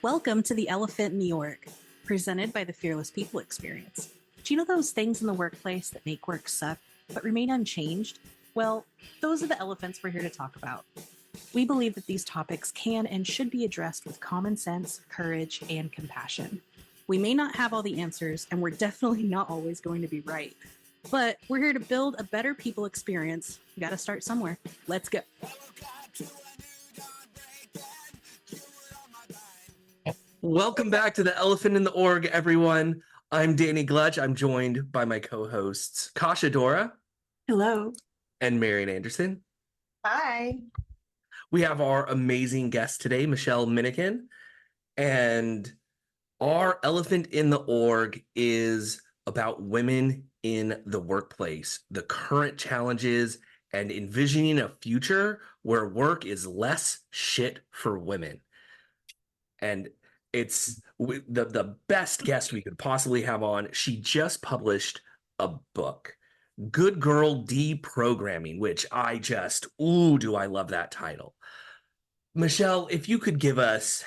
Welcome to The Elephant in the Org, presented by the Fearless People Experience. Do you know those things in the workplace that make work suck, but remain unchanged? Well, those are the elephants we're here to talk about. We believe that these topics can and should be addressed with common sense, courage, and compassion. We may not have all the answers, and we're definitely not always going to be right. But we're here to build a better people experience. You gotta start somewhere. Let's go. Welcome back to the Elephant in the Org, everyone. I'm Danny Glutch. I'm joined by my co-hosts, Kasha Dora. Hello. And Marian Anderson. Hi. We have our amazing guest today, Michelle Minnikin. And our Elephant in the Org is about women in the workplace, the current challenges, and envisioning a future where work is less shit for women. And it's the best guest we could possibly have on. She just published a book, Good Girl Deprogramming, which I just, do I love that title. Michelle, if you could give us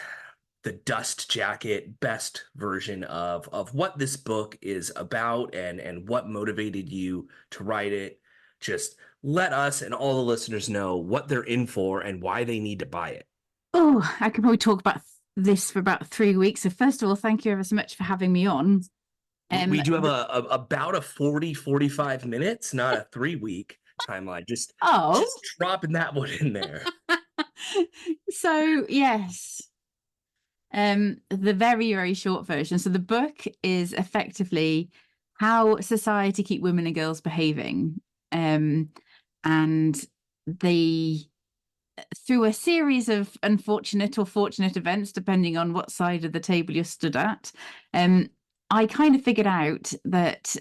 the dust jacket best version of what this book is about and what motivated you to write it, just let us and all the listeners know what they're in for and why they need to buy it. Oh, I could probably talk about this for about 3 weeks. So first of all, thank you ever so much for having me on. We do have about a 45 minutes, not a 3-week timeline. Just dropping that one in there. So yes, the very, very short version. So the book is effectively how society keep women and girls behaving. And through a series of unfortunate or fortunate events, depending on what side of the table you're stood at, I kind of figured out that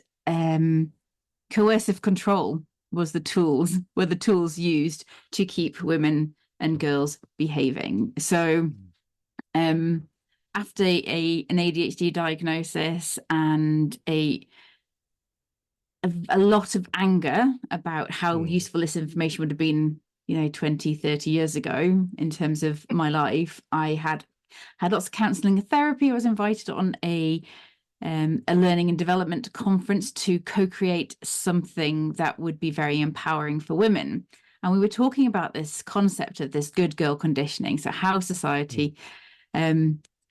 coercive control were the tools used to keep women and girls behaving. So after an ADHD diagnosis and a lot of anger about how useful this information would have been 20, 30 years ago in terms of my life, I had lots of counselling and therapy. I was invited on a learning and development conference to co-create something that would be very empowering for women. And we were talking about this concept of this good girl conditioning. So how society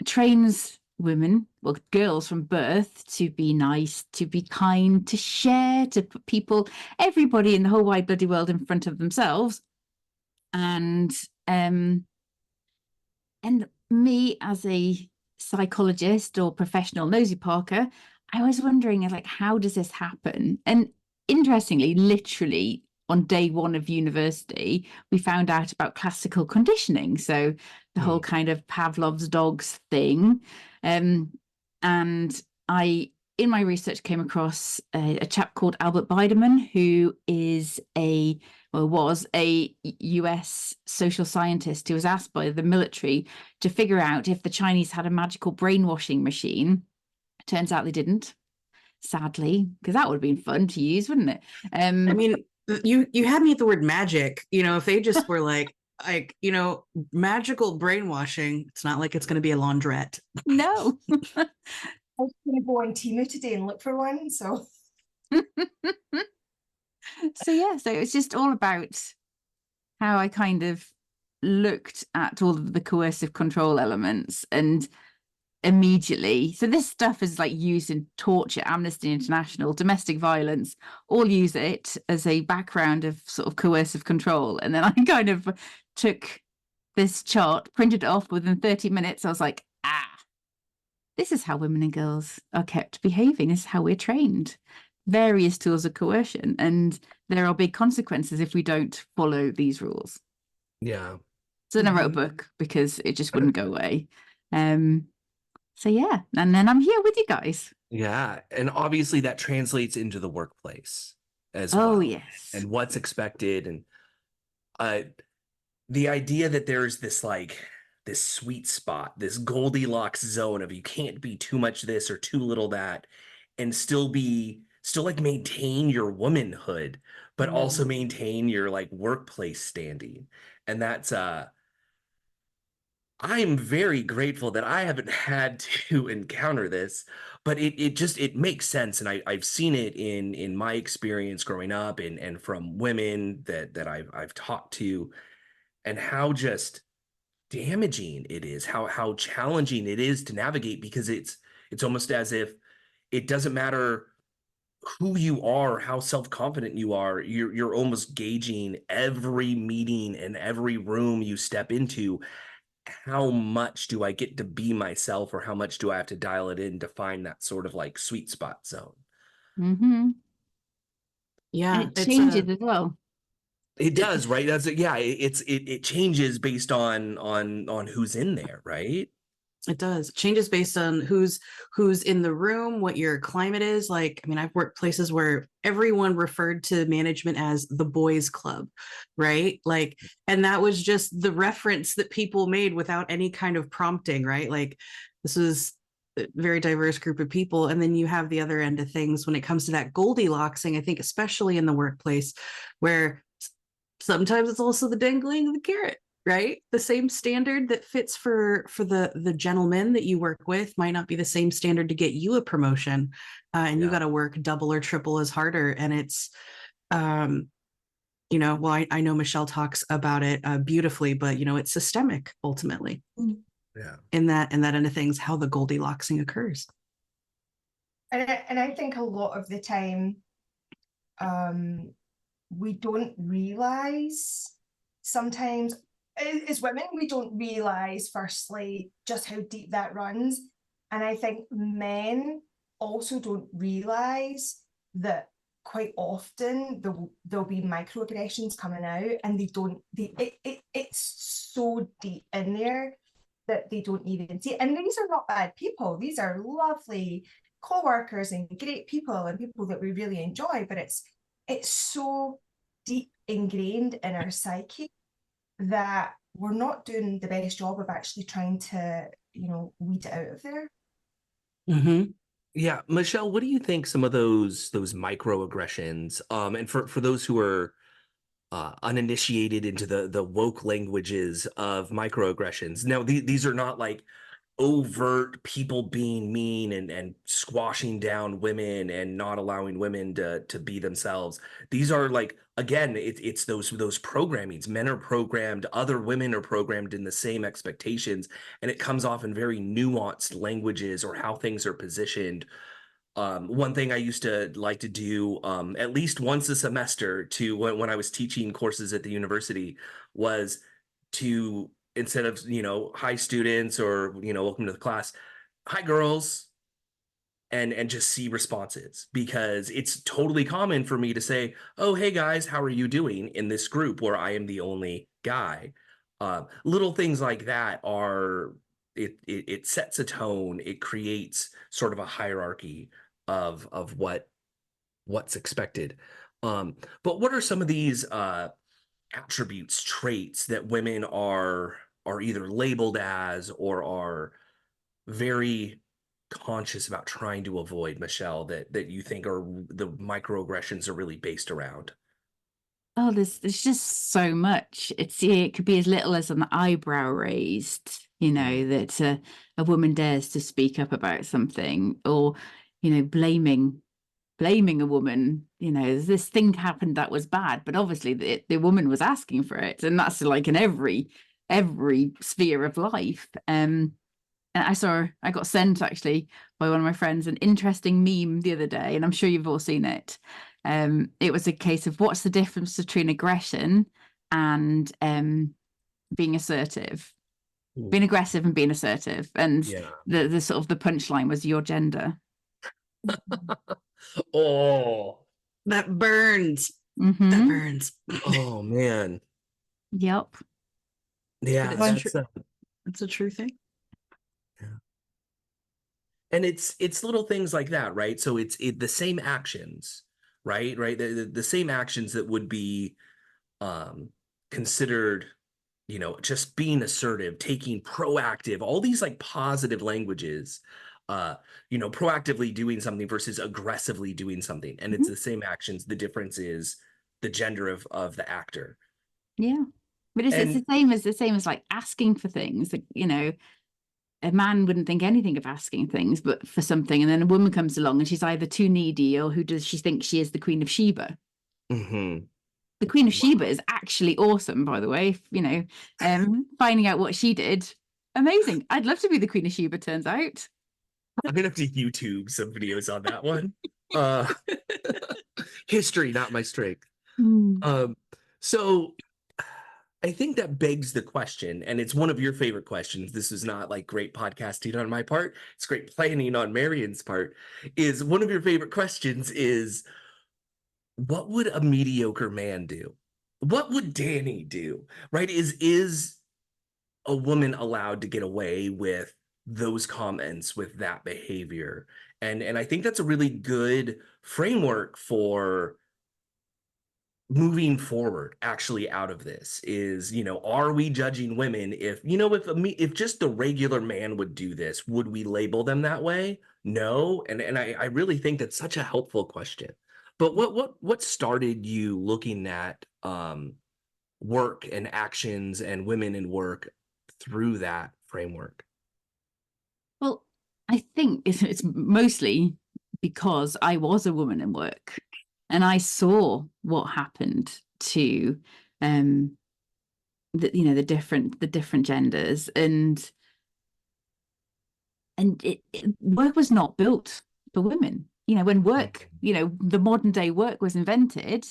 trains women, well, girls from birth to be nice, to be kind, to share, to put people, everybody in the whole wide bloody world in front of themselves. And me as a psychologist or professional nosy Parker, I was wondering, like, how does this happen? And interestingly, literally on day one of university, we found out about classical conditioning. So the whole kind of Pavlov's dogs thing. And I, in my research, came across a chap called Albert Biderman, who was a US social scientist who was asked by the military to figure out if the Chinese had a magical brainwashing machine. Turns out they didn't, sadly, because that would have been fun to use, wouldn't it? I mean, you had me at the word magic. If they just were like magical brainwashing, it's not like it's going to be a laundrette. No. I was going to go on Temu today and look for one, so so it's just all about how I kind of looked at all of the coercive control elements and immediately, so this stuff is like used in torture, Amnesty International, domestic violence, all use it as a background of sort of coercive control. And then I kind of took this chart, printed it off within 30 minutes. I was like, this is how women and girls are kept behaving. This is how we're trained. Various tools of coercion. And there are big consequences if we don't follow these rules. Yeah. So then I wrote a book because it just wouldn't go away. So yeah, and then I'm here with you guys. Yeah. And obviously that translates into the workplace as well. Oh, yes. And what's expected. And the idea that there's this this sweet spot, this Goldilocks zone of you can't be too much this or too little that, and still maintain your womanhood, but also maintain your workplace standing. And that's I'm very grateful that I haven't had to encounter this, but it makes sense, and I've seen it in my experience growing up, and from women that I've talked to, and how just damaging it is, how challenging it is to navigate, because it's almost as if it doesn't matter who you are, how self-confident you are, you're almost gauging every meeting and every room you step into. How much do I get to be myself, or how much do I have to dial it in to find that sort of like sweet spot zone? And Yeah, it it's changes as well. It does, right? Yeah, it changes based on who's in there, right? it does. It changes based on who's in the room, what your climate is. Like, I mean, I've worked places where everyone referred to management as the boys club, right? Like, and that was just the reference that people made without any kind of prompting, right? Like, this was a very diverse group of people. And then you have the other end of things when it comes to that Goldilocksing, I think, especially in the workplace, where sometimes it's also the dangling of the carrot, right? The same standard that fits for the gentleman that you work with might not be the same standard to get you a promotion, and you got to work double or triple as harder. And it's well, I know Michelle talks about it beautifully, but it's systemic ultimately. Yeah. In that end of things, how the Goldilocksing occurs. And I think a lot of the time, we don't realize sometimes as women, we don't realize firstly just how deep that runs. And I think men also don't realize that quite often there'll be microaggressions coming out, and it's so deep in there that they don't even see. And these are not bad people. These are lovely co-workers and great people and people that we really enjoy, but it's so deep ingrained in our psyche that we're not doing the best job of actually trying to, weed it out of there. Mm-hmm. Yeah, Michelle, what do you think some of those microaggressions, and for those who are uninitiated into the woke languages of microaggressions. Now, these are not like overt people being mean and squashing down women and not allowing women to be themselves. These are like, again, it's those programmings. Men are programmed, other women are programmed in the same expectations, and it comes off in very nuanced languages or how things are positioned. One thing I used to like to do at least once a semester to when I was teaching courses at the university was to, instead of, hi students, or, welcome to the class, hi girls, and just see responses, because it's totally common for me to say, oh, hey guys, how are you doing, in this group where I am the only guy. Little things like that are, it sets a tone. It creates sort of a hierarchy of what's expected. But what are some of these attributes, traits that women are either labeled as or are very conscious about trying to avoid, Michelle, that you think are the microaggressions are really based around? Oh, there's just so much. It could be as little as an eyebrow raised, that a woman dares to speak up about something, or blaming a woman. This thing happened that was bad, but obviously the woman was asking for it, and that's like in every sphere of life. And I got sent actually by one of my friends an interesting meme the other day, and I'm sure you've all seen it. It was a case of what's the difference between aggression and being assertive, being aggressive and being assertive. And Yeah. the sort of the punchline was your gender. Oh. That burns. Mm-hmm. That burns. Oh man. Yep. Yeah, But that's it's a true thing. and it's little things like that, right? So it's the same actions, right? The same actions that would be considered, just being assertive, taking proactive, all these like positive languages, proactively doing something versus aggressively doing something. And it's the same actions. The difference is the gender of the actor. Yeah. But it's And the same as like asking for things. Like, you know, a man wouldn't think anything of asking things, but for something, and then a woman comes along and she's either too needy or who does she think she is, the Queen of Sheba? mhm. The Queen of Sheba is actually awesome, by the way. You know, finding out what she did, amazing. I'd love to be the Queen of Sheba. Turns out. I'm gonna have to YouTube some videos on that one. Uh, history, not my strength. Mm. So I think that begs the question, and it's one of your favorite questions. This is not like great podcasting on my part. It's great planning on Marion's part. Is one of your favorite questions is, what would a mediocre man do? What would Danny do? Right? Is a woman allowed to get away with those comments, with that behavior? And I think that's a really good framework for moving forward actually out of this. Is, you know, are we judging women? If, you know, if just the regular man would do this, would we label them that way? No. And I really think that's such a helpful question. But what started you looking at work and actions and women in work through that framework? Well, I think it's mostly because I was a woman in work, and I saw what happened to the, you know, the different genders, and work was not built for women. You know, when work, you know, the modern day work was invented,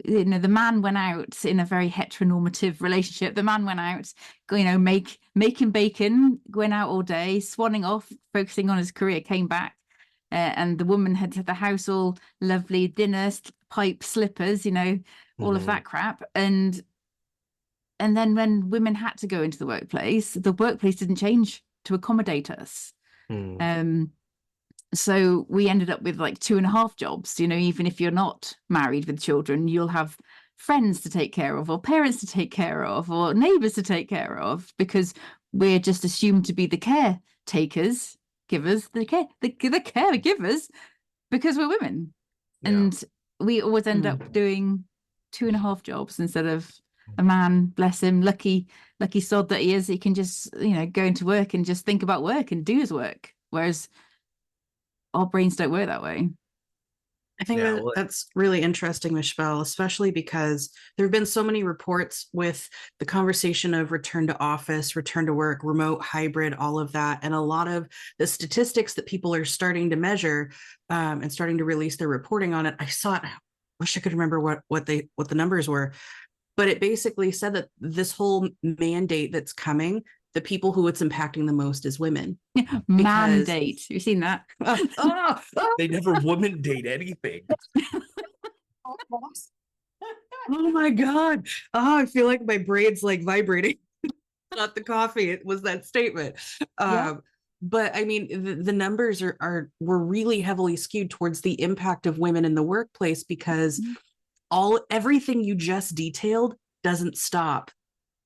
you know, the man went out in a very heteronormative relationship. The man went out, you know, making bacon, going out all day, swanning off, focusing on his career, came back, and the woman had the house all lovely, dinner, pipe, slippers, you know, all of that crap. And then when women had to go into the workplace didn't change to accommodate us. So we ended up with like 2.5 jobs. You know, even if you're not married with children, you'll have friends to take care of, or parents to take care of, or neighbors to take care of, because we're just assumed to be the caretakers, givers, the caregivers, because we're women. Yeah. And we always end up doing 2.5 jobs instead of a man, bless him, lucky sod that he is. He can just, you know, go into work and just think about work and do his work. Whereas our brains don't work that way. I think Yeah, that that's really interesting, Michelle, especially because there have been so many reports with the conversation of return to office, return to work, remote, hybrid, all of that. And a lot of the statistics that people are starting to measure and starting to release their reporting on it. I saw it. I wish I could remember what the numbers were, but it basically said that this whole mandate that's coming, the people who it's impacting the most is women. Mandate. You've seen that? they never woman date anything. Oh my God. Oh, I feel like my brain's like vibrating. Not the coffee, it was that statement. Yeah. But I mean, the numbers were really heavily skewed towards the impact of women in the workplace, because everything you just detailed doesn't stop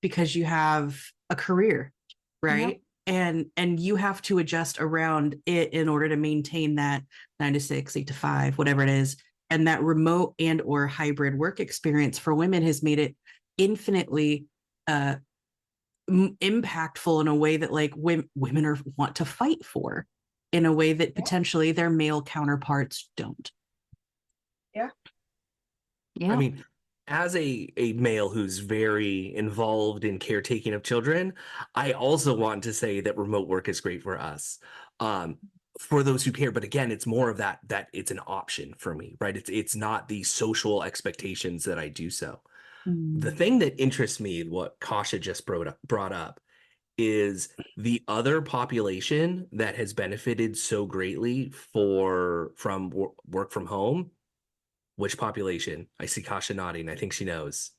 because you have a career, right? And you have to adjust around it in order to maintain that 9 to 6, 8 to 5, whatever it is. And that remote and or hybrid work experience for women has made it infinitely impactful in a way that like women want to fight for, in a way that potentially their male counterparts don't. Yeah. Yeah. I mean, as a male who's very involved in caretaking of children, I also want to say that remote work is great for us. For those who care, but again, it's more of that it's an option for me, right? It's not the social expectations that I do so. The thing that interests me, what Kasha just brought up, is the other population that has benefited so greatly from work from home. Which population? I see Kasha nodding. I think she knows.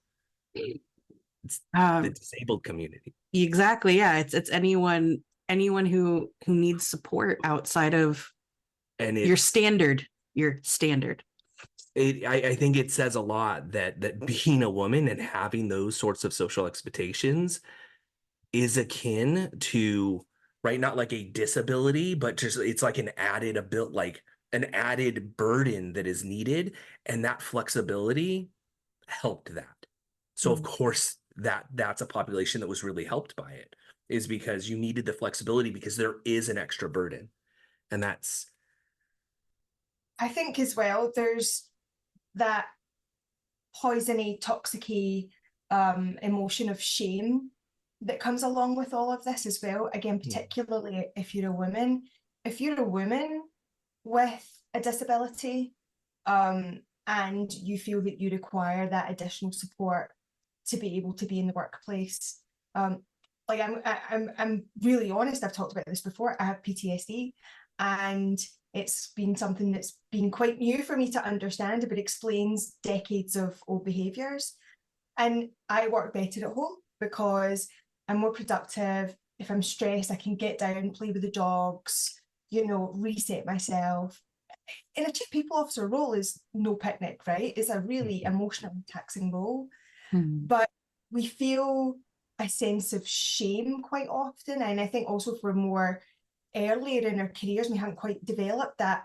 It's the disabled community. Exactly. Yeah. It's anyone who needs support outside of your standard. I think it says a lot that being a woman and having those sorts of social expectations is akin to, right, not like a disability, but just it's like an added burden that is needed, and that flexibility helped that. So of course that's a population that was really helped by it, is because you needed the flexibility because there is an extra burden. And that's, I think as well, there's that poisony, toxic emotion of shame that comes along with all of this as well. Again, particularly if you're a woman. If you're a woman with a disability, and you feel that you require that additional support to be able to be in the workplace, like I'm really honest. I've talked about this before. I have PTSD, and it's been something that's been quite new for me to understand, but explains decades of old behaviors. And I work better at home because I'm more productive. If I'm stressed, I can get down, play with the dogs, reset myself. In a chief people officer role is no picnic, right? It's a really emotionally taxing role. But we feel a sense of shame quite often. And I think also for more earlier in our careers, we haven't quite developed that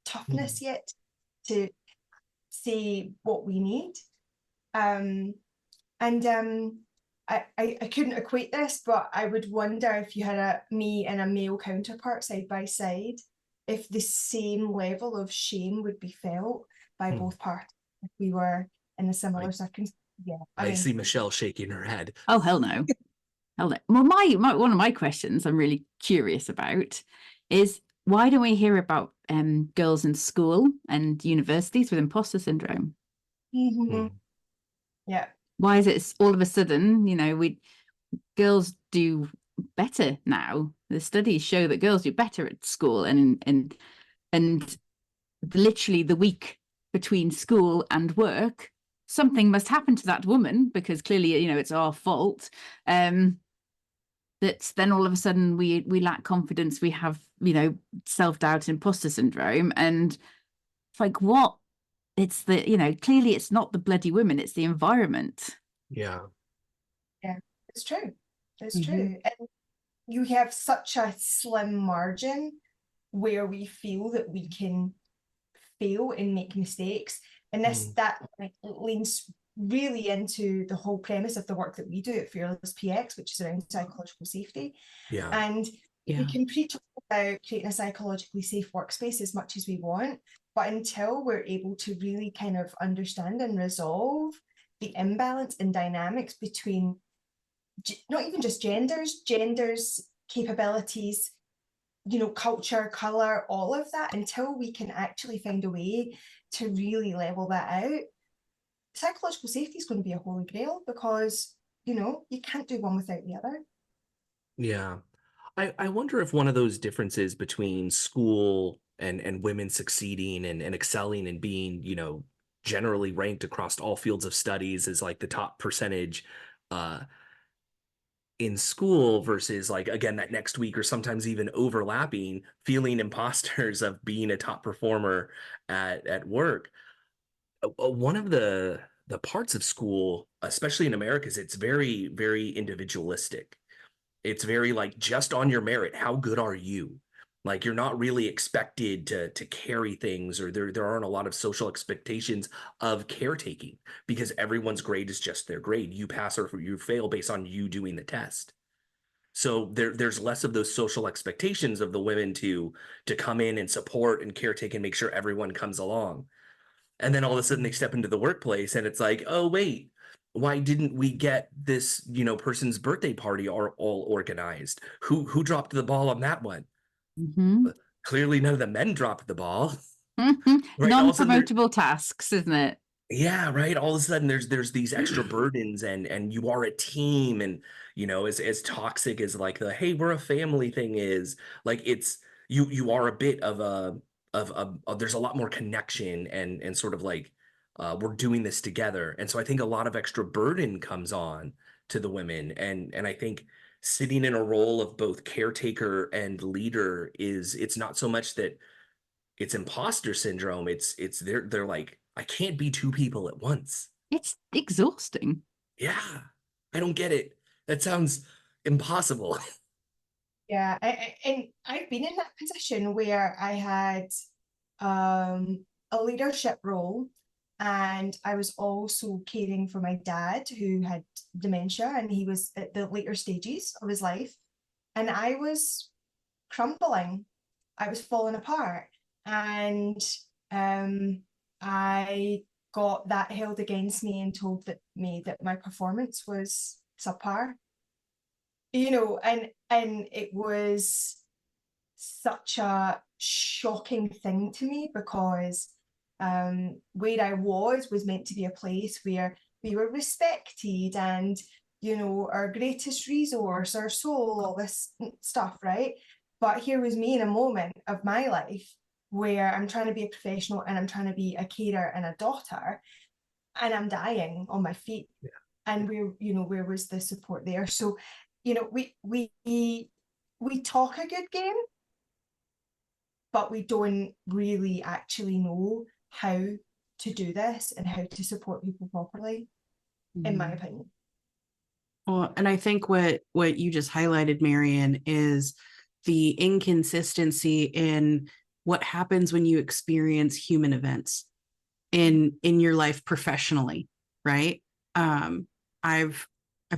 toughness yet to say what we need. I couldn't equate this, but I would wonder if you had me and a male counterpart side by side, if the same level of shame would be felt by both parties if we were in a similar circumstance. Yeah, I see Michelle shaking her head. Oh, hell no. Hell no. Well, my one of my questions I'm really curious about is, why don't we hear about girls in school and universities with imposter syndrome? Yeah. Why is it all of a sudden, girls do better now? The studies show that girls do better at school, and literally the week between school and work, something must happen to that woman, because clearly, it's our fault. That then all of a sudden we lack confidence, we have, self-doubt, imposter syndrome, and it's like, what? It's clearly it's not the bloody women, it's the environment. Yeah, it's true. It's true. And you have such a slim margin where we feel that we can fail and make mistakes. And that leans really into the whole premise of the work that we do at Fearless PX, which is around psychological safety. Yeah. And we can preach about creating a psychologically safe workspace as much as we want, but until we're able to really kind of understand and resolve the imbalance and dynamics between not even just genders, capabilities, culture, color, all of that, until we can actually find a way to really level that out, psychological safety is going to be a holy grail, because, you can't do one without the other. Yeah. I wonder if one of those differences between school and women succeeding and excelling and being, generally ranked across all fields of studies as like the top percentage in school versus, like, again, that next week or sometimes even overlapping feeling imposters of being a top performer at work. One of the parts of school, especially in America, is it's very, very individualistic. It's very like, just on your merit, how good are you? Like, you're not really expected to carry things, or there aren't a lot of social expectations of caretaking, because everyone's grade is just their grade. You pass or you fail based on you doing the test. So there's less of those social expectations of the women to come in and support and caretake and make sure everyone comes along. And then all of a sudden they step into the workplace and it's like, oh, wait, why didn't we get this, person's birthday party all organized? Who dropped the ball on that one? Clearly none of the men dropped the ball. Right? Non-promotable tasks, isn't it? Yeah, right. All of a sudden there's these extra burdens, and you are a team, and as toxic as like the hey, we're a family thing is, like, it's you are a bit of there's a lot more connection and sort of like we're doing this together. And so I think a lot of extra burden comes on to the women, and I think sitting in a role of both caretaker and leader it's not so much that it's imposter syndrome. It's they're like, I can't be two people at once. It's exhausting. Yeah, I don't get it. That sounds impossible. Yeah, and I've been in that position where I had a leadership role, And I was also caring for my dad, who had dementia, and he was at the later stages of his life. And I was crumbling. I was falling apart. And I got that held against me and told me that my performance was subpar. You know, and it was such a shocking thing to me, because where I was meant to be a place where we were respected and, you know, our greatest resource, our soul, all this stuff, right? But here was me in a moment of my life where I'm trying to be a professional and I'm trying to be a carer and a daughter, and I'm dying on my feet. Yeah. And where was the support there? So, you know, we talk a good game, but we don't really actually know how to do this and how to support people properly, in my opinion. Well, and I think what you just highlighted, Marian, is the inconsistency in what happens when you experience human events in your life professionally, right? I've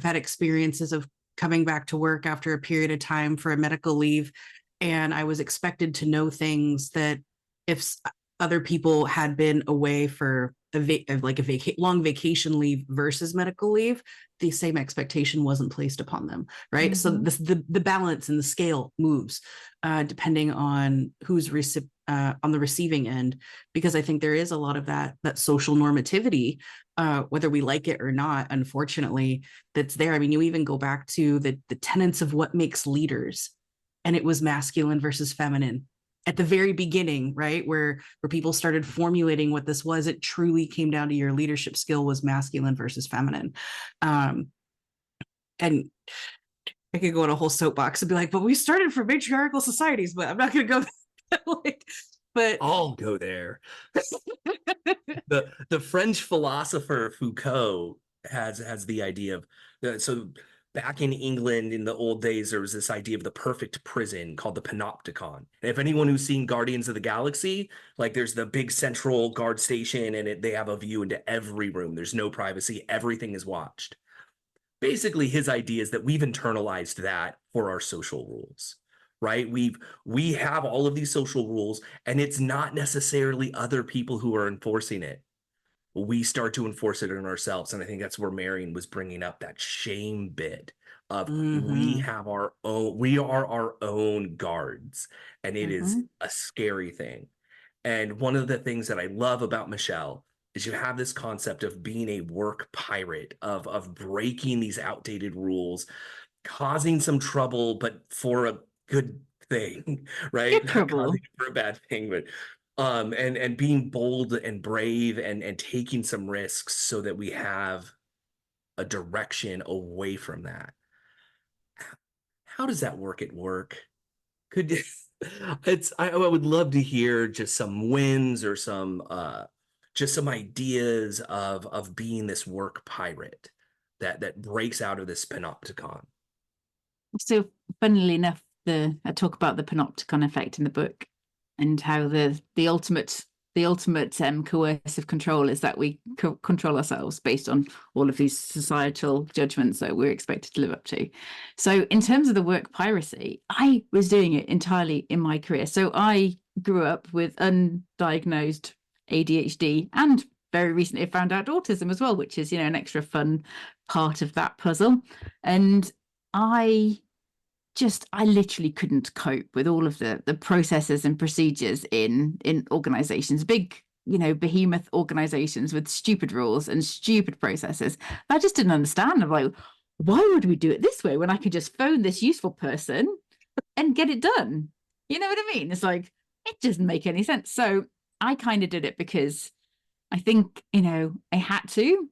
had experiences of coming back to work after a period of time for a medical leave, and I was expected to know things that if other people had been away for long vacation leave versus medical leave, the same expectation wasn't placed upon them, right? So the balance and the scale moves depending on who's on the receiving end, because I think there is a lot of that social normativity, whether we like it or not, unfortunately, that's there. I mean, you even go back to the tenets of what makes leaders, and it was masculine versus feminine at the very beginning, right? Where people started formulating what this was, it truly came down to your leadership skill was masculine versus feminine. And I could go on a whole soapbox and be like, but we started from matriarchal societies, but I'm not going to go but I'll go there. The French philosopher Foucault has the idea of, so back in England in the old days, there was this idea of the perfect prison called the panopticon. And if anyone who's seen Guardians of the Galaxy, like there's the big central guard station and they have a view into every room. There's no privacy. Everything is watched. Basically, his idea is that we've internalized that for our social rules, right? We have all of these social rules, and it's not necessarily other people who are enforcing it. We start to enforce it in ourselves. And I think that's where Marian was bringing up that shame bit of we are our own guards, and it is a scary thing. And one of the things that I love about Michelle is you have this concept of being a work pirate, of breaking these outdated rules, causing some trouble, but for a good thing, right? Not causing it for a bad thing, but and being bold and brave and taking some risks so that we have a direction away from that. How does that work at work? I would love to hear just some wins or some ideas of being this work pirate that breaks out of this panopticon. So funnily enough, I talk about the panopticon effect in the book, and how the ultimate coercive control is that we control ourselves based on all of these societal judgments that we're expected to live up to. So in terms of the work piracy, I was doing it entirely in my career. So I grew up with undiagnosed ADHD, and very recently I found out autism as well, which is, an extra fun part of that puzzle. And I literally couldn't cope with all of the processes and procedures in organizations, big, behemoth organizations with stupid rules and stupid processes. I just didn't understand. I'm like, why would we do it this way when I could just phone this useful person and get it done? You know what I mean? It's like, it doesn't make any sense. So I kind of did it because I think, I had to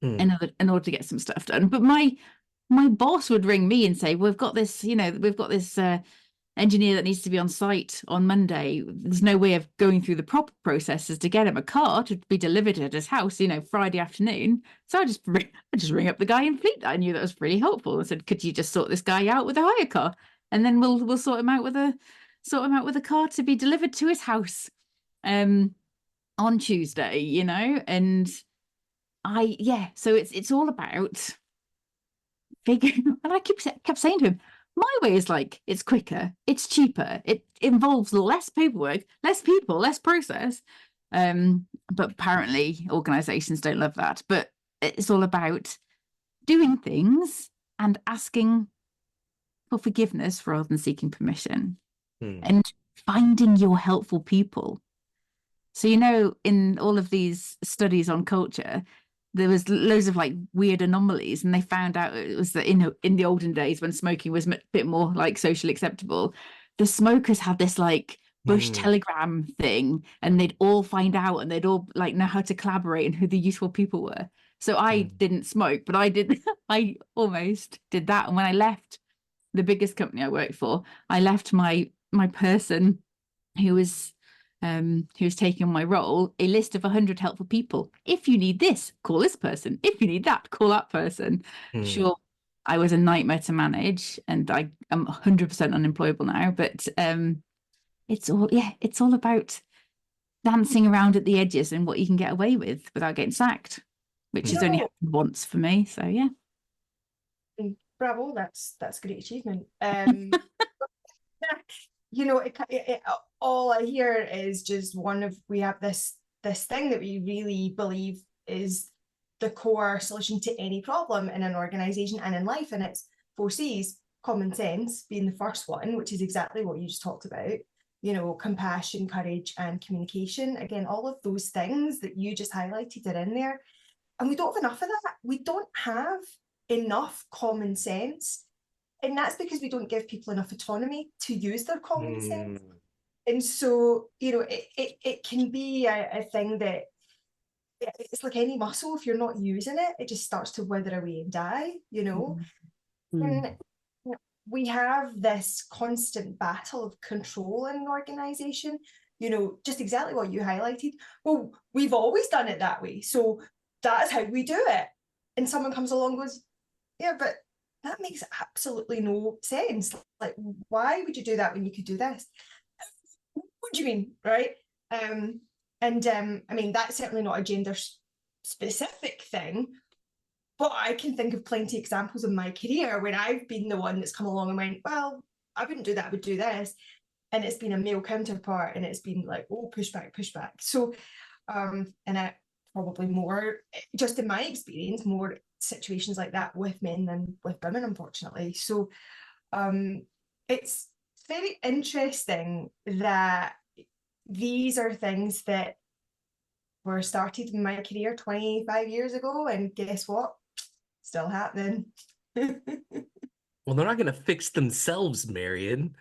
in order to get some stuff done. But my boss would ring me and say, we've got this engineer that needs to be on site on Monday. There's no way of going through the proper processes to get him a car to be delivered at his house, Friday afternoon. So I just ring up the guy in Fleet. I knew that was really helpful. I said, could you just sort this guy out with a hire car? And then we'll sort him out with a car to be delivered to his house. on Tuesday, you know, and so it's all about figuring, and I kept saying to him, my way is like, it's quicker, it's cheaper, it involves less paperwork, less people, less process. But apparently organizations don't love that. But it's all about doing things and asking for forgiveness rather than seeking permission, and finding your helpful people. So, you know, in all of these studies on culture, there was loads of like weird anomalies, and they found out it was that in the olden days when smoking was a bit more like socially acceptable, the smokers had this like Bush telegram thing, and they'd all find out, and they'd all like know how to collaborate and who the useful people were. So I didn't smoke, but I almost did that. And when I left the biggest company I worked for, I left my person who was taking on my role a list of 100 helpful people. If you need this, call this person. If you need that, call that person. Sure, I was a nightmare to manage, and I am 100% unemployable now. But it's all about dancing around at the edges and what you can get away with without getting sacked, which has only happened once for me. So yeah. Bravo, that's a great achievement. You know, all I hear is just we have this thing that we really believe is the core solution to any problem in an organization and in life, and it's 4 C's, common sense being the first one, which is exactly what you just talked about. You know, compassion, courage, and communication. Again, all of those things that you just highlighted are in there, and we don't have enough of that. We don't have enough common sense. And that's because we don't give people enough autonomy to use their common sense. And so, you know, it can be a thing that it's like any muscle. If you're not using it, it just starts to wither away and die, you know. And we have this constant battle of control in an organization, you know, just exactly what you highlighted. Well, we've always done it that way, so that's how we do it. And someone comes along and goes, yeah, but that makes absolutely no sense. Like, why would you do that when you could do this? What do you mean, right? I mean, that's certainly not a gender specific thing, but I can think of plenty of examples in my career when I've been the one that's come along and went, well, I wouldn't do that, I would do this. And it's been a male counterpart, and it's been like, oh, pushback. So, and I probably more, just in my experience, more situations like that with men than with women, unfortunately. So it's very interesting that these are things that were started in my career 25 years ago, and guess what, still happening. Well, they're not going to fix themselves, Marion.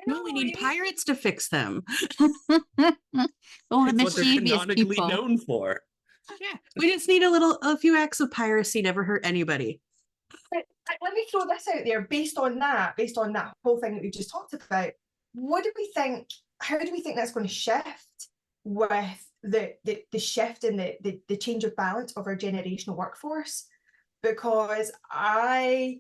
No, we need pirates to fix them. All the It's what they're mischievous canonically people. known for. Yeah, we just need a few acts of piracy, never hurt anybody. But let me throw this out there. Based on that whole thing that we've just talked about, what do we think? How do we think that's going to shift with the shift in the change of balance of our generational workforce? Because I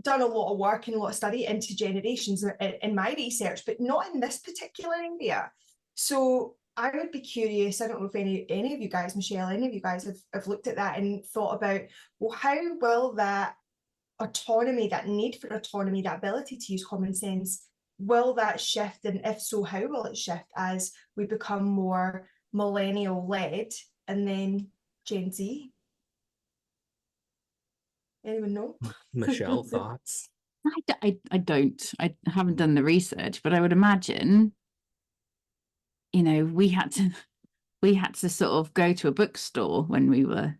done a lot of work and a lot of study into generations in my research, but not in this particular area. So I would be curious, I don't know if any of you guys, Michelle, any of you guys have looked at that and thought about, well, how will that autonomy, that need for autonomy, that ability to use common sense, will that shift? And if so, how will it shift as we become more millennial-led and then Gen Z? Anyone know? Michelle, thoughts? I don't. I haven't done the research, but I would imagine, you know, we had to sort of go to a bookstore when we were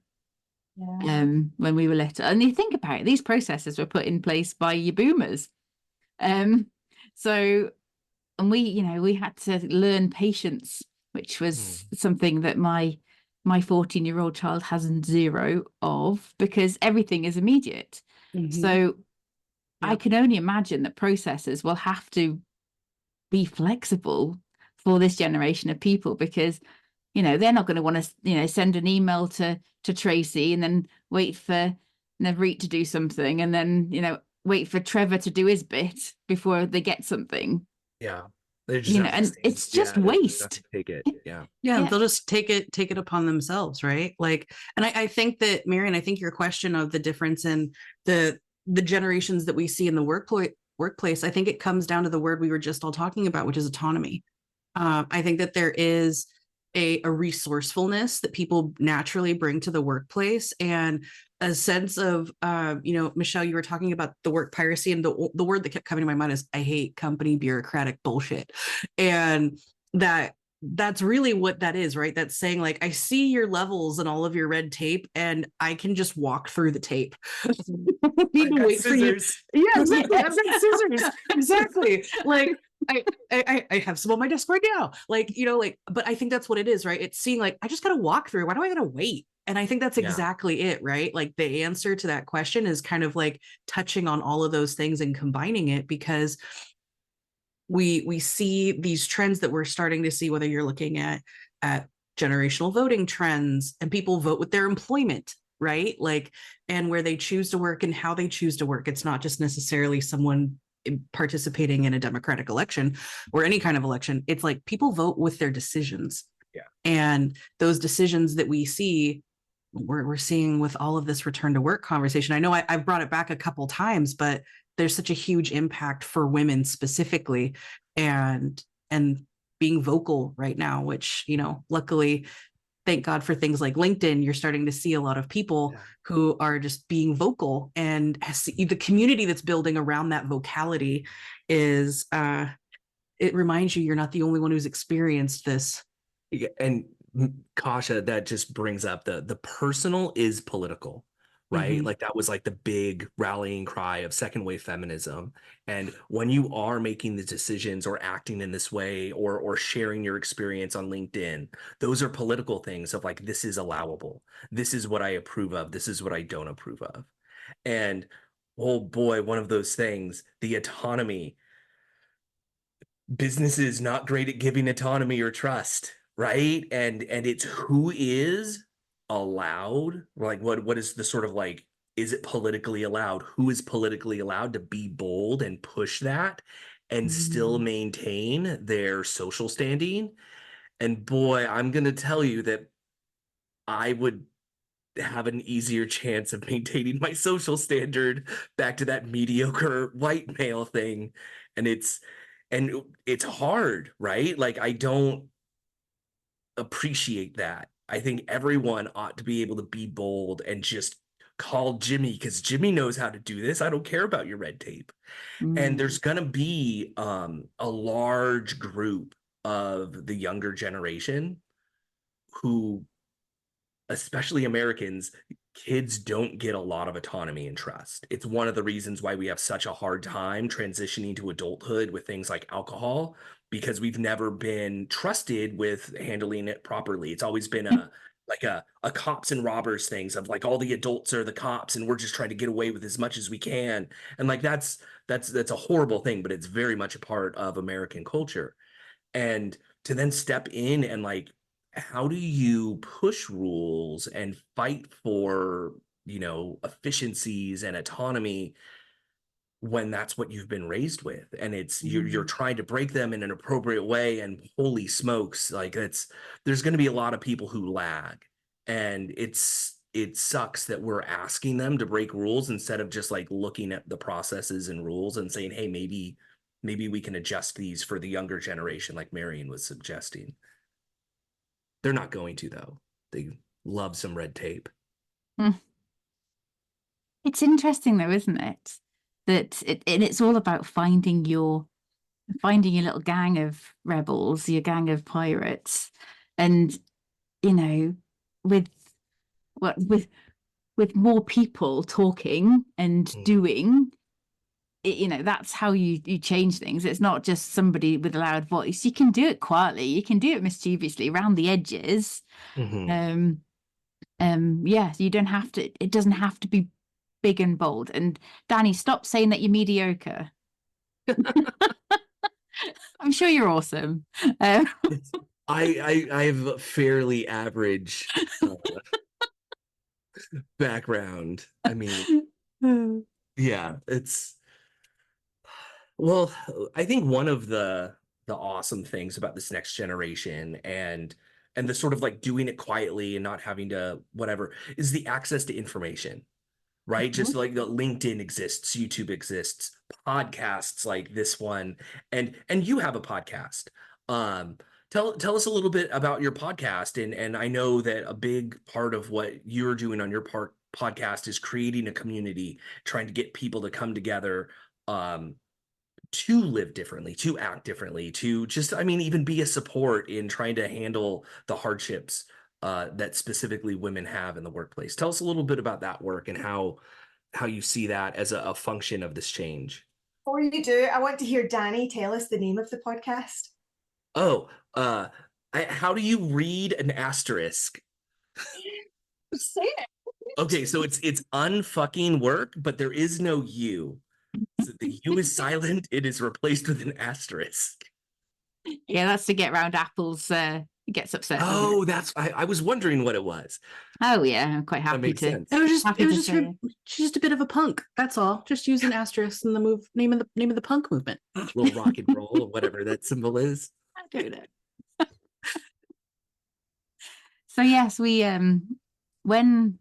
little. And you think about it, these processes were put in place by your boomers. So, and we had to learn patience, which was something that my 14-year-old child has zero of, because everything is immediate. So I can only imagine that processes will have to be flexible for this generation of people, because, you know, they're not going to want to, you know, send an email to Tracy and then wait for Navreet to do something, and then, you know, wait for Trevor to do his bit before they get something. Yeah. They just have to and stand, it's just they have waste. to take it. Yeah. Yeah, Yeah. they'll just take it upon themselves, right? Like, and I think that, Marion, I think your question of the difference in the generations that we see in the workplace, I think it comes down to the word we were just all talking about, which is autonomy. I think that there is a resourcefulness that people naturally bring to the workplace, and a sense of, Michelle, you were talking about the work piracy, and the word that kept coming to my mind is I hate company bureaucratic bullshit. And that's really what that is, right? That's saying, like, I see your levels and all of your red tape, and I can just walk through the tape. Need to wait for you. Yeah, exactly. I've got scissors. Exactly. Like, I have some on my desk right now. Like, but I think that's what it is, right? It's seeing, like, I just gotta walk through. Why do I gotta wait? And I think that's exactly it, right? Like, the answer to that question is kind of like touching on all of those things and combining it, because we see these trends that we're starting to see, whether you're looking at generational voting trends, and people vote with their employment, right? Like, and where they choose to work and how they choose to work. It's not just necessarily someone participating in a democratic election or any kind of election. It's like people vote with their decisions. Yeah. And those decisions that we see, we're seeing with all of this return to work conversation. I know I've brought it back a couple times, but there's such a huge impact for women specifically, and being vocal right now, which, luckily, thank God for things like LinkedIn, you're starting to see a lot of people who are just being vocal, and the community that's building around that vocality is, it reminds you, you're not the only one who's experienced this. Yeah, and Kasha, that just brings up the personal is political, right? Mhm. Like, that was like the big rallying cry of second wave feminism. And when you are making the decisions or acting in this way, or sharing your experience on LinkedIn, those are political things of, like, this is allowable. This is what I approve of. This is what I don't approve of. And oh boy, one of those things, the autonomy. Business is not great at giving autonomy or trust, right? And it's who is allowed, like, what is the sort of, like, is it politically allowed? Who is politically allowed to be bold and push that and still maintain their social standing? And boy, I'm gonna tell you that I would have an easier chance of maintaining my social standard back to that mediocre white male thing. And it's hard, right? Like, I don't appreciate that. I think everyone ought to be able to be bold and just call Jimmy, because Jimmy knows how to do this. I don't care about your red tape. And there's going to be a large group of the younger generation who, especially Americans, kids don't get a lot of autonomy and trust. It's one of the reasons why we have such a hard time transitioning to adulthood with things like alcohol, because we've never been trusted with handling it properly. It's always been a cops and robbers things of, like, all the adults are the cops and we're just trying to get away with as much as we can. And, like, that's a horrible thing, but it's very much a part of American culture. And to then step in and, like, how do you push rules and fight for, efficiencies and autonomy when that's what you've been raised with? And it's you're trying to break them in an appropriate way, and holy smokes, like, there's going to be a lot of people who lag, and it sucks that we're asking them to break rules instead of just, like, looking at the processes and rules and saying, hey, maybe we can adjust these for the younger generation, like Marion was suggesting. They're not going to, though. They love some red tape. It's interesting, though, isn't it? That it's all about finding your little gang of rebels, your gang of pirates, and with more people talking and doing. That's how you change things. It's not just somebody with a loud voice. You can do it quietly. You can do it mischievously around the edges. You don't have to. It doesn't have to be big and bold. And Danny, stop saying that you're mediocre. I'm sure you're awesome. I have a fairly average background. I mean, yeah, well, I think one of the the awesome things about this next generation and the sort of like doing it quietly and not having to whatever is the access to information, right? Just like the LinkedIn exists, YouTube exists, podcasts like this one, and you have a podcast. Tell us a little bit about your podcast, and I know that a big part of what you're doing on your podcast is creating a community, trying to get people to come together, to live differently, to act differently, to just, I mean, even be a support in trying to handle the hardships that specifically women have in the workplace. Tell us a little bit about that work and how you see that as a function of this change. Before you do, I want to hear Danny tell us the name of the podcast. Oh, how do you read an asterisk? Say it. Okay, so it's unfucking work, but there is no U. So the U is silent. It is replaced with an asterisk. Yeah, that's to get around Apple's he gets upset. Oh, that's I was wondering what it was. Oh yeah, I'm quite That happy makes to. sense. It was just Happy it was to just say her, she's just a bit of a punk. That's all. Just use an asterisk in the name of the punk movement. Little rock and roll or whatever that symbol is. I don't know. So yes, we when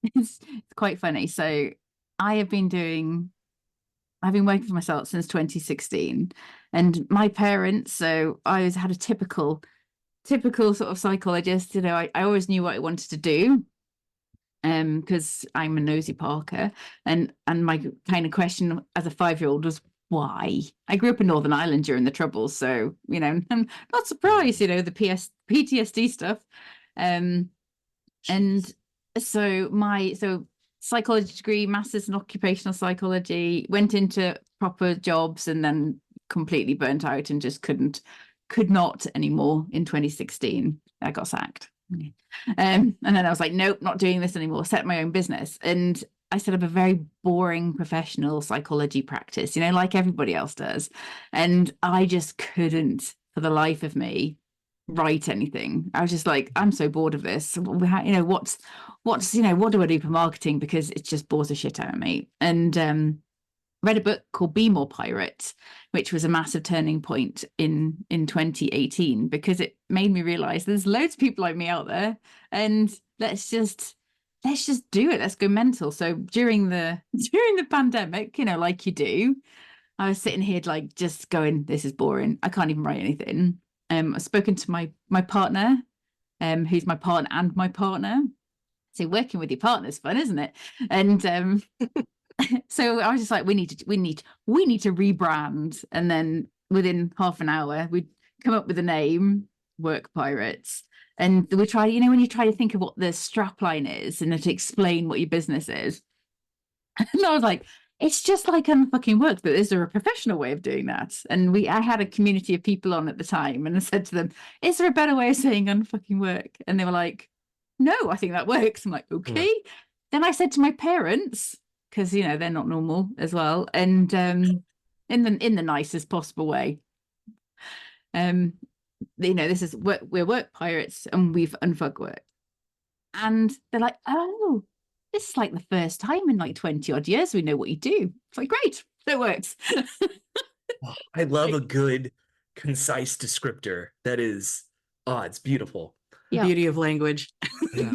it's quite funny. So I've been working for myself since 2016, and my parents. So I had a typical sort of psychologist. You know, I always knew what I wanted to do, because I'm a nosy Parker, and my kind of question as a 5-year-old was why. I grew up in Northern Ireland during the Troubles, so you know, I'm not surprised. You know, the PTSD stuff, and so psychology degree, master's in occupational psychology, went into proper jobs, and then completely burnt out and just could not anymore in 2016. I got sacked. And then I was like, nope, not doing this anymore, set my own business. And I set up a very boring professional psychology practice, you know, like everybody else does. And I just couldn't, for the life of me, write anything. I was just like, I'm so bored of this. You know, what's you know, what do I do for marketing? Because it just bores the shit out of me. And read a book called Be More Pirate, which was a massive turning point in 2018, because it made me realize there's loads of people like me out there, and let's just do it. Let's go mental. So during the pandemic, you know, like you do, I was sitting here like just going, this is boring. I can't even write anything. I've spoken to my partner, who's my partner and my partner. So working with your partner's fun, isn't it? And so I was just like, we need to rebrand. And then within half an hour, we'd come up with a name, Work Pirates. And we try, you know, when you try to think of what the strapline is and to explain what your business is. And I was like, it's just like unfucking work, but is there a professional way of doing that? And I had a community of people on at the time, and I said to them, is there a better way of saying unfucking work? And they were like, no, I think that works. I'm like, okay. Yeah. Then I said to my parents, because you know they're not normal as well, and in the nicest possible way, you know, this is we're work pirates and we've unfuck work. And they're like, oh, this is like the first time in like 20 odd years we know what you do. It's like, great, that works. I love a good concise descriptor. That is, it's beautiful. The beauty of language. Yeah.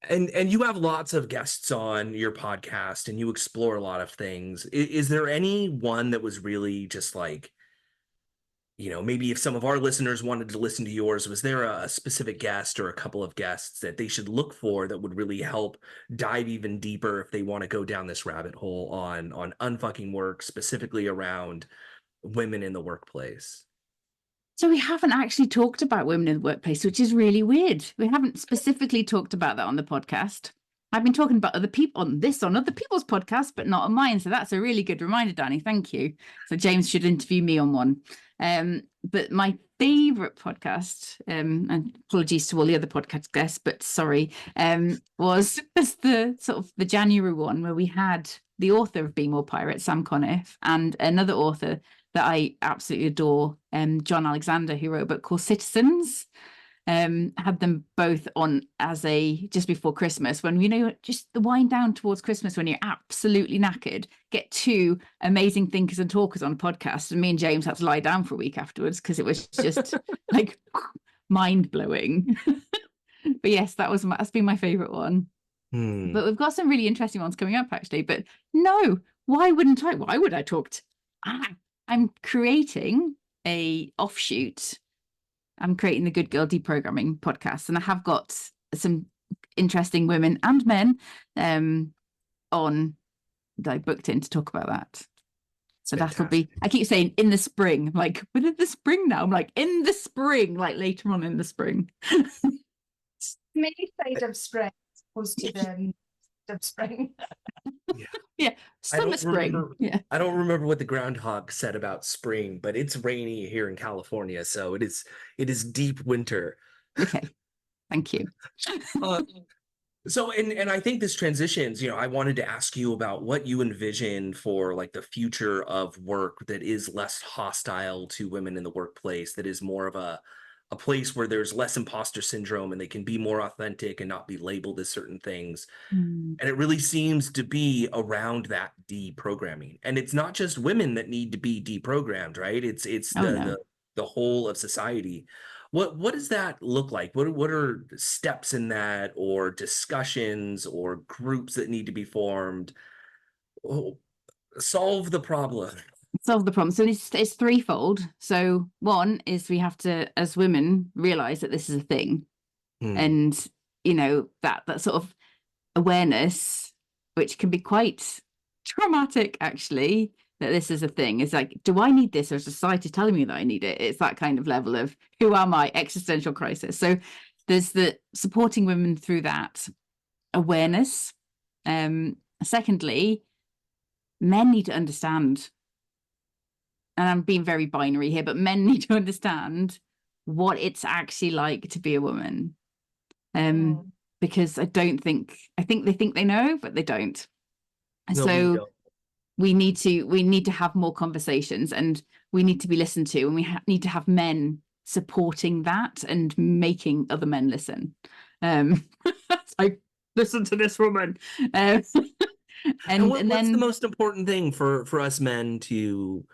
And you have lots of guests on your podcast, and you explore a lot of things. Is there any one that was really just like, you know, maybe if some of our listeners wanted to listen to yours, was there a specific guest or a couple of guests that they should look for that would really help dive even deeper if they want to go down this rabbit hole on unfucking work, specifically around women in the workplace? So we haven't actually talked about women in the workplace, which is really weird. We haven't specifically talked about that on the podcast. I've been talking about other people on other people's podcasts, but not on mine. So that's a really good reminder, Danny. Thank you. So James should interview me on one. But my favorite podcast, and apologies to all the other podcast guests, but sorry, was the sort of the January one where we had the author of Be More Pirate, Sam Conniff, and another author that I absolutely adore, John Alexander, who wrote a book called Citizens. had them both on as a just before Christmas, when just the wind down towards Christmas, when you're absolutely knackered, get two amazing thinkers and talkers on a podcast, and me and James had to lie down for a week afterwards because it was just like mind-blowing. But yes, that's been my favorite one. But we've got some really interesting ones coming up actually. But no, why would I talk I'm creating a offshoot. I'm creating the Good Girl Deprogramming podcast, and I have got some interesting women and men on that I booked in to talk about that. So that'll be, I keep saying in the spring, I'm like, but in the spring now, I'm like, in the spring, like later on in the spring. Many side of spring as opposed to the of spring. Yeah, summer spring. I don't remember what the groundhog said about spring, but it's rainy here in California, so it is deep winter. Okay, thank you. So, and I think this transitions, I wanted to ask you about what you envision for like the future of work that is less hostile to women in the workplace, that is more of a place where there's less imposter syndrome and they can be more authentic and not be labeled as certain things. And it really seems to be around that deprogramming. And it's not just women that need to be deprogrammed, right? It's the whole of society. What does that look like? What are steps in that, or discussions or groups that need to be formed? Solve the problem. So it's threefold. So one is we have to, as women, realize that this is a thing. And that sort of awareness, which can be quite traumatic actually, that this is a thing. It's like, do I need this, or is society telling me that I need it? It's that kind of level of who am I, existential crisis. So there's the supporting women through that awareness. Secondly, men need to understand, and I'm being very binary here, but men need to understand what it's actually like to be a woman. Because I think they think they know, but they don't. So we need to have more conversations, and we need to be listened to, and we need to have men supporting that and making other men listen. Like, listen to this woman. And what's the most important thing for us men to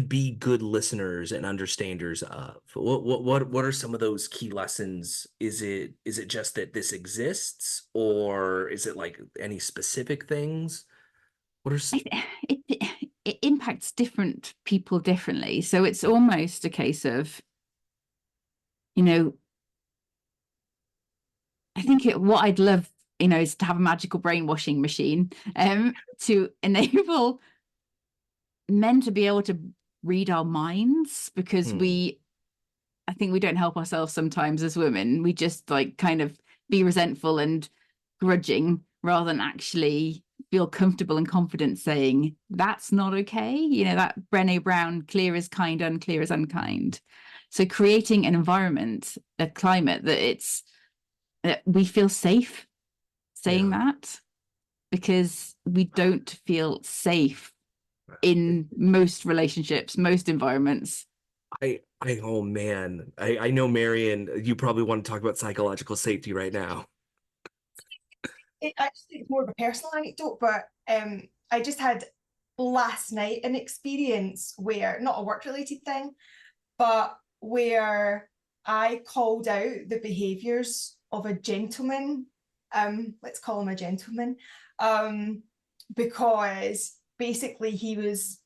be good listeners and understanders of? What are some of those key lessons? Is it just that this exists, or is it like any specific things? What are it impacts different people differently. So it's almost a case of, I think what I'd love, is to have a magical brainwashing machine to enable men to be able to read our minds, because I think we don't help ourselves sometimes as women. We just like kind of be resentful and grudging rather than actually feel comfortable and confident saying that's not okay. That Brené Brown, clear is kind, unclear is unkind. So creating an environment, a climate that we feel safe saying that, because we don't feel safe in most relationships, most environments. Oh man, I know, Marion, you probably want to talk about psychological safety right now. It's more of a personal anecdote, but I just had last night an experience where, not a work-related thing, but where I called out the behaviours of a gentleman, let's call him a gentleman, because basically he was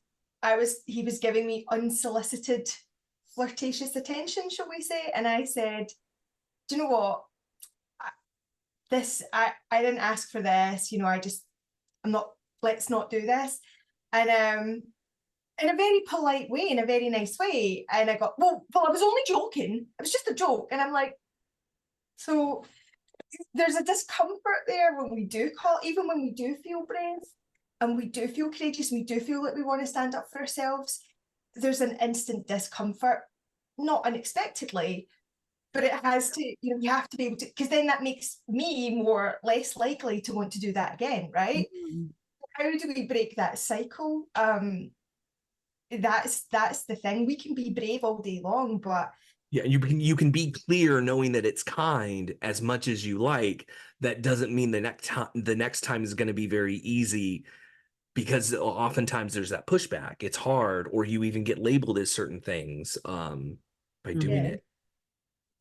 giving me unsolicited flirtatious attention, shall we say, and I said, do you know what, I didn't ask for this, let's not do this. And in a very polite way, in a very nice way, and I got, well, I was only joking, it was just a joke. And I'm like, so there's a discomfort there when we do call, even when we do feel brave and we do feel courageous and we do feel like we want to stand up for ourselves, there's an instant discomfort, not unexpectedly, but it has to, you have to be able to, because then that makes me less likely to want to do that again, right? How do we break that cycle? That's the thing. We can be brave all day long, but Yeah, you can be clear knowing that it's kind as much as you like. That doesn't mean the next time is going to be very easy, because oftentimes there's that pushback. It's hard, or you even get labeled as certain things by doing Yeah. it.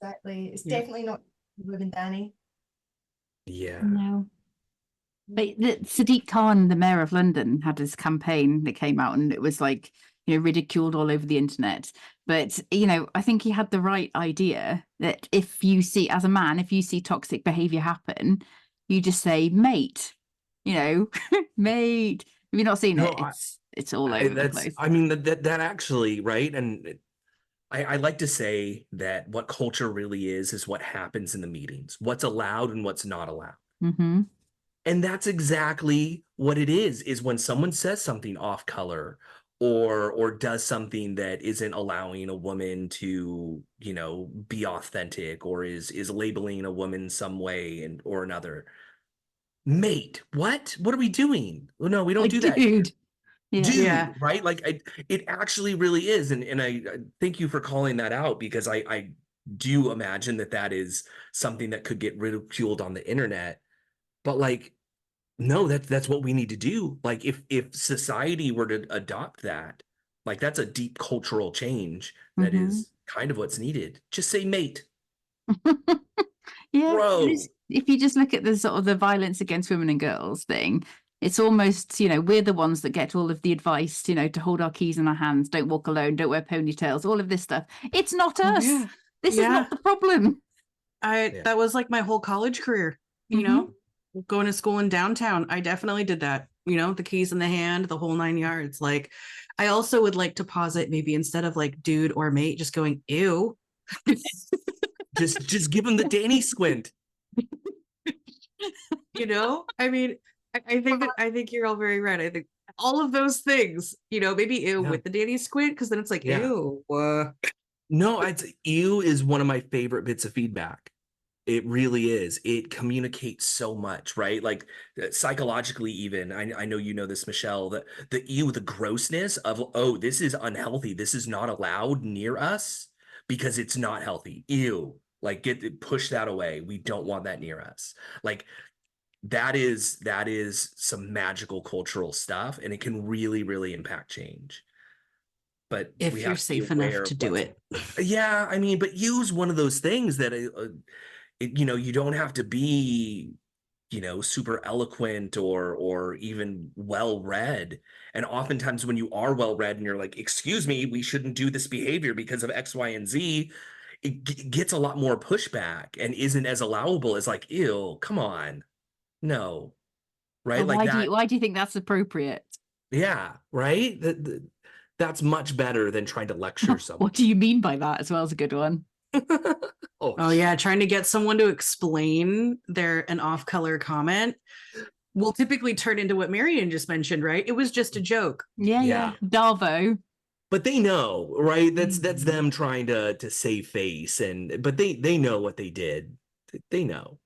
Exactly. It's Yeah. definitely not women, Danny. Yeah. No. But Sadiq Khan, the mayor of London, had his campaign that came out, and it was like, ridiculed all over the internet. But, I think he had the right idea that if you see, as a man, if you see toxic behavior happen, you just say, mate, mate. Have you not seen No, it? It's all over the place. I mean, that actually, right? And I like to say that what culture really is what happens in the meetings, what's allowed and what's not allowed. Mm-hmm. And that's exactly what it is when someone says something off color, or does something that isn't allowing a woman to, be authentic, or is labeling a woman some way or another. Mate, what are we doing? Well, no, we don't do that. Dude. Yeah. Dude, Yeah. right? Like, it actually really is. And I thank you for calling that out, because I do imagine that is something that could get ridiculed on the internet. But like, no, that's what we need to do. Like, if society were to adopt that, like, that's a deep cultural change that Mm-hmm. is kind of what's needed. Just say mate. Yeah, Bro. if you just look at the sort of the violence against women and girls thing, it's almost, we're the ones that get all of the advice, to hold our keys in our hands, don't walk alone, don't wear ponytails, all of this stuff. It's not us. Yeah. This is not the problem. That was like my whole college career, going to school in downtown. I definitely did that, the keys in the hand, the whole 9 yards. Like, I also would like to posit, maybe instead of like dude or mate, just going, ew. just give him the Danny squint. I mean, I think you're all very right. I think all of those things, maybe ew with the Danny squint, because then it's like, ew. No, ew is one of my favorite bits of feedback. It really is. It communicates so much, right? Like, psychologically, even. I know you know this, Michelle, that the ew, the grossness of, oh, this is unhealthy. This is not allowed near us because it's not healthy. Ew. Like, push that away. We don't want that near us. Like, that is some magical cultural stuff, and it can really, really impact change. But If we you're have to be safe aware enough of to do it. Yeah, I mean, but use one of those things that you don't have to be, super eloquent or even well read. And oftentimes when you are well read and you're like, excuse me, we shouldn't do this behavior because of X, Y, and Z, it gets a lot more pushback and isn't as allowable as like, ew, come on. No. Right? Well, Like that. why do you think that's appropriate? Yeah, right? That's much better than trying to lecture someone. What do you mean by that as well as a good one? Oh yeah, trying to get someone to explain an off-color comment will typically turn into what Marion just mentioned, right? It was just a joke. Yeah. Darvo. But they know, right? That's them trying to save face, but they know what they did. They know.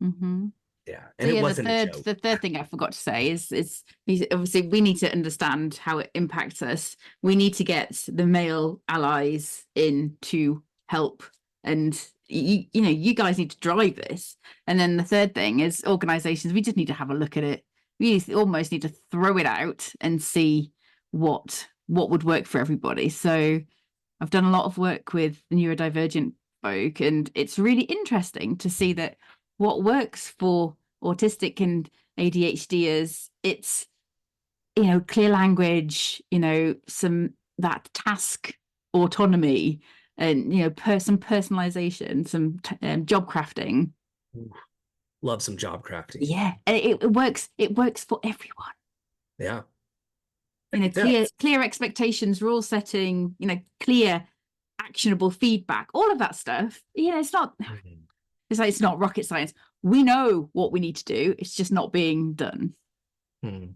Mm-hmm. Yeah, and it wasn't a joke. The third thing I forgot to say is obviously we need to understand how it impacts us. We need to get the male allies in to help, and you guys need to drive this. And then the third thing is organizations. We just need to have a look at it. We almost need to throw it out and see what would work for everybody. So I've done a lot of work with neurodivergent folk, and it's really interesting to see that what works for autistic and ADHDers, it's clear language, some that task autonomy, and some personalization, some job crafting. Love some job crafting. Yeah, it works. It works for everyone. Yeah. Clear expectations, rule setting, clear, actionable feedback, all of that stuff. It's not. It's like, it's not rocket science. We know what we need to do. It's just not being done. And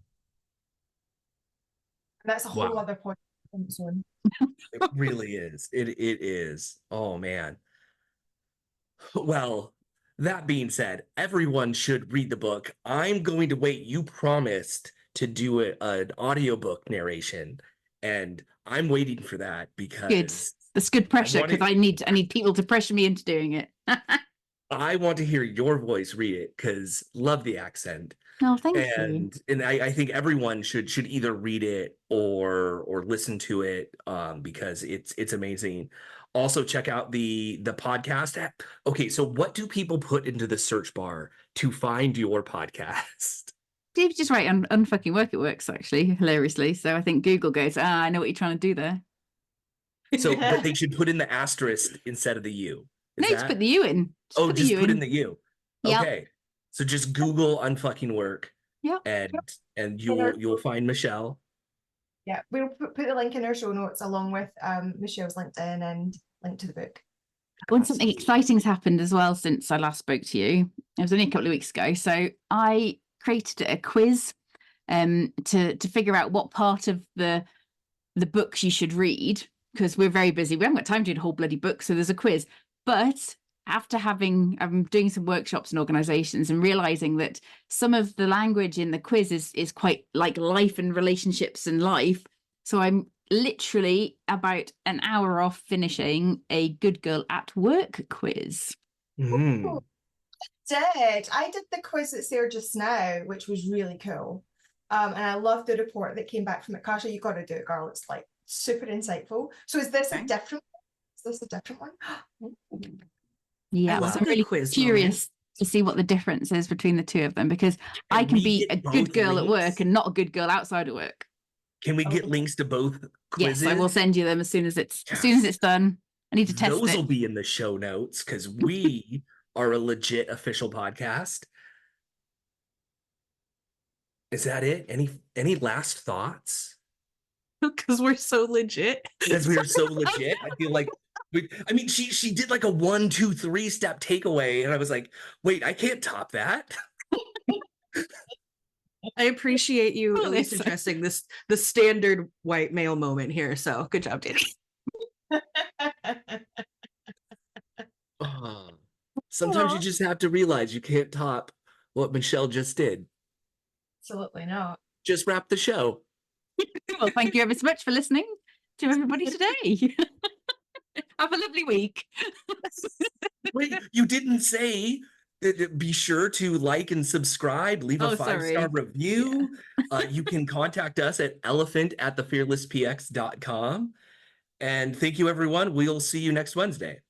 that's a whole other point. It really is. It is. Oh man. Well, that being said, everyone should read the book. I'm going to wait. You promised to do an audiobook narration, and I'm waiting for that because Good. That's good pressure want because it- I need people to pressure me into doing it. I want to hear your voice read it because love the accent. Oh, thank you. And I think everyone should either read it or listen to it because it's amazing. Also check out the podcast app. Okay, so what do people put into the search bar to find your podcast? Dave just write unfucking work, it works actually hilariously. So I think Google goes, I know what you're trying to do there. So but they should put in the asterisk instead of the U. No, just put the U in. Just put in the U. Yep. Okay. So just Google unfucking work. Yep. And you'll find Michelle. Yeah, we'll put the link in our show notes along with Michelle's LinkedIn and link to the book. When something exciting's happened as well since I last spoke to you, it was only a couple of weeks ago. So I created a quiz to figure out what part of the books you should read, because we're very busy. We haven't got time to do the whole bloody book, so there's a quiz. But after I'm doing some workshops in organizations and realizing that some of the language in the quiz is quite like life and relationships and life. So I'm literally about an hour off finishing a Good Girl at Work quiz. Mm. I did the quiz that's there just now, which was really cool. And I love the report that came back from it. Kasha, you got to do it, girl. It's like super insightful. So is this a different one? Yeah, love so I'm the really quiz curious to see what the difference is between the two of them, because I can we be get a good both girl at links? work and not a good girl outside of work. Can we get links to both quizzes? Yes, I will send you them as soon as it's done. I need to test Those it. will be in the show notes because we are a legit official podcast. Is that it? Any last thoughts? Because we're so legit. Because we are so legit. I feel like she did like a 1, 2, 3 step takeaway, and I was like, wait, I can't top that. I appreciate you at least Listen. addressing the standard white male moment here. So good job, Danny. Sometimes you just have to realize you can't top what Michelle just did. Absolutely not. Just wrap the show. Well, thank you ever so much for listening to everybody today. Have a lovely week. Wait, you didn't say be sure to like and subscribe, leave a 5-star review. Yeah. You can contact us at elephant@thefearlesspx.com. And thank you, everyone. We'll see you next Wednesday.